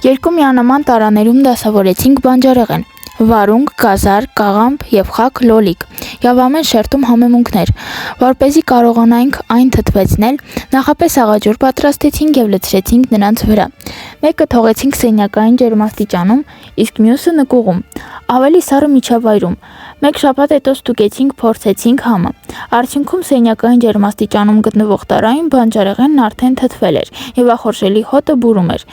Երկու միանման տարաներում դասավորեցինք բանջարեղեն, վարունգ, գազար, կաղամբ և խաք լոլիկ և ամեն շերտում համեմունքներ, որպեսզի կարողանայինք այն թթվեցնել, նախապես աղաջուր պատրաստեցինք և լցրեցինք նրանց վրա, մեկը թողեցինք սենյակային ջերմաստիճանում, իսկ մյուսը նկուղում, ավելի սառը միջավայրում, մեկ շաբաթ հետո ստուգեցինք, փորձեցինք համը, արդյունքում սենյակային ջերմաստիճանում գտնվող տարային բանջարեղենն արդեն թթվել էր և ախորժելի հոտը բուրում էր,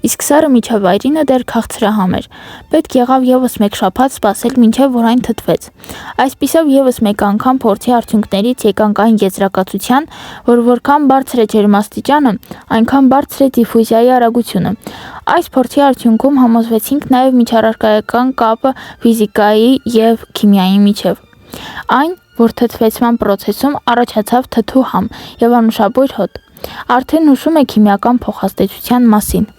իսկ սառը միջավայրինը դեռ քաղցրահամ էր, պետք եղավ ևս մեկ շաբաթ սպասել մինչև որ այն թթվեց, այսպիսով ևս մեկ անգամ փորձի արդյունքներից եկանք այն եզրակացության, որ որքան բարձր է ջերմաստիճանը, այնքան բարձր է դիֆուզիայի արագությունը, այս փորձի արդյունքում համոզվեցինք նաև միջառարկայական կապը ֆիզիկայի և քիմիայի միջև, այն, որ թթվեցման պրոցեսում առաջացավ թթու համ և անուշաբույր հոտ, արդեն հուշում եք քիմիական փոխազդեցության մասին։